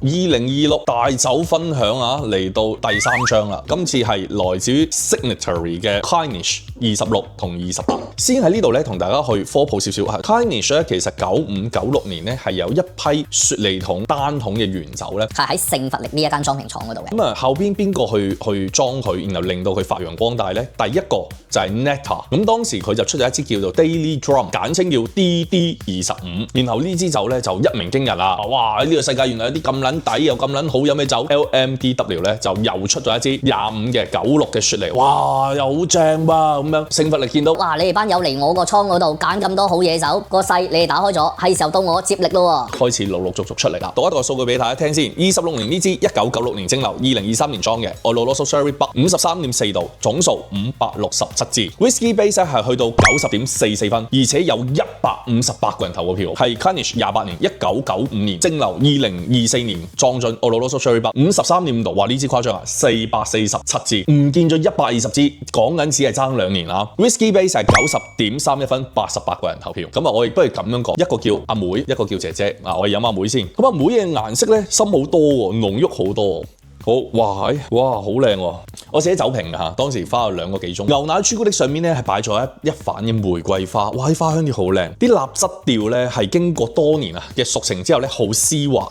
2026大酒分享啊，嚟到第3張啦。今次係來自於 Signatory 嘅 Clynelish 26同28。先喺呢度咧，同大家去科普少少嚇。Clynelish 咧，其實95、96年咧係有一批雪梨桶單桶嘅原酒咧，係喺聖弗力呢一間裝瓶廠嗰度嘅。咁啊，後邊邊個去裝佢，然後令到佢發揚光大咧？第一個就係 Nectar。咁當時佢就出咗一支叫做 Daily Drum， 簡稱叫 DD25。然後呢支酒咧就一鳴驚人啦！哇！呢個世界原來有啲咁撚抵又咁撚好飲嘅酒。LMDW 咧就又出咗一支25嘅96嘅雪梨，哇！又好正噃咁樣。聖弗力見到，哇！你哋班友嚟我個倉嗰度揀咁多好嘢酒，個勢你哋打開咗，係時候到我接力咯喎！開始陸陸續續出嚟啦。讀一個數據俾大家聽先。26年呢支1996年蒸餾，2023年裝嘅 Oloroso Sherry Bock 53.4度，總數567支。Whisky Base 係去到90.44分，而且有158個人投過票。係 Clynelish 28年1995年蒸餾，2024年裝進 Oloroso Sherry Bock 53.5度，哇！呢支誇張啊，447支，唔見咗120支，講緊只係爭2年啊。Whisky Base 係90.31分，88個人投票。咁啊，我亦不如咁樣講，一個叫阿妹，一個叫姐姐。嗱，我哋飲阿妹先。咁阿妹嘅顏色咧深好多喎，濃郁好多。好，哇，好靚喎！我寫酒評㗎嚇，當時花咗2個幾鐘。牛奶朱古力上面咧係擺咗一瓣嘅玫瑰花，哇！啲花香調好靚，啲蠟質調咧係經過多年嘅熟成之後咧好絲滑。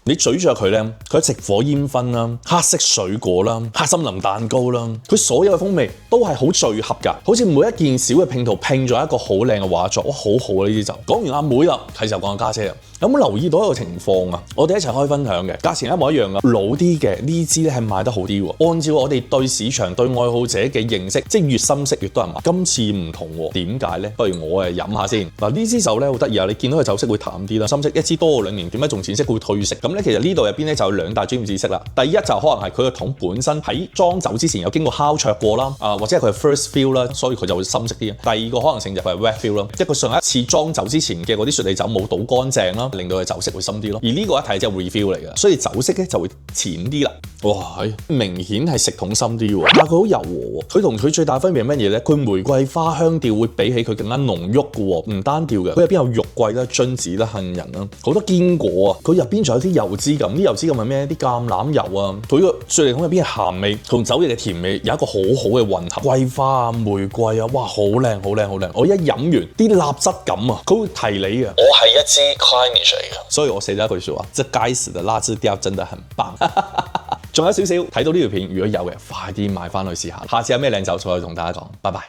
你咀嚼佢咧，佢直火煙燻啦、黑色水果啦、黑森林蛋糕啦，佢所有嘅風味都係好聚合㗎，好似每一件小嘅拼圖拼咗一個好靚嘅畫作，哇！好好啊呢啲酒。講完阿妹啦，係時候講下家姐啦。有冇留意到一個情況啊？我哋一齊開分享嘅，價錢一模一樣㗎。老啲嘅呢支咧係賣得好啲喎。按照我哋對市場對愛好者嘅認識，即係越深色越多人買。今次唔同喎，點解咧？不如我飲下先。嗱，呢支酒咧好得意啊！你見到佢酒色會淡啲啦，深色一支多過2年，點解仲淺色會褪色？咁咧其實呢度入邊咧就有2大專業知識啦。第一就可能係佢個桶本身喺裝酒之前有經過烤灼過啦，或者係佢係 first fill 啦，所以佢就會深色啲。第二個可能性就係 wet fill 啦，即係佢上一次裝酒之前嘅嗰啲雪梨酒冇倒乾淨啦，令到佢酒色會深啲咯。而呢個一睇就係 refill 嚟嘅，所以酒色咧就會淺啲啦。哇，明顯係食桶深啲喎，但係佢好柔和喎。佢同佢最大分別係乜嘢咧？佢玫瑰花香調會比起佢更加濃郁嘅喎，唔單調嘅。佢入邊有肉桂啦、榛子啦、杏仁啦，好多堅果啊。佢入邊仲有啲油脂感，啲油脂感係咩？啲橄欖油啊。佢個雪梨桶入邊嘅鹹味同酒液嘅甜味有一個好好嘅混合。桂花啊、玫瑰啊，哇，好靚好靚好靚！我一飲完啲蠟質感啊，佢會提你嘅。我係一支 Clynelish 嚟嘅，所以我寫咗一句説話：這該死的蠟質調真的很棒。仲有少少睇到呢條片，如果有嘅，快啲買翻去試下。下次有咩靚酒再同大家講，拜拜。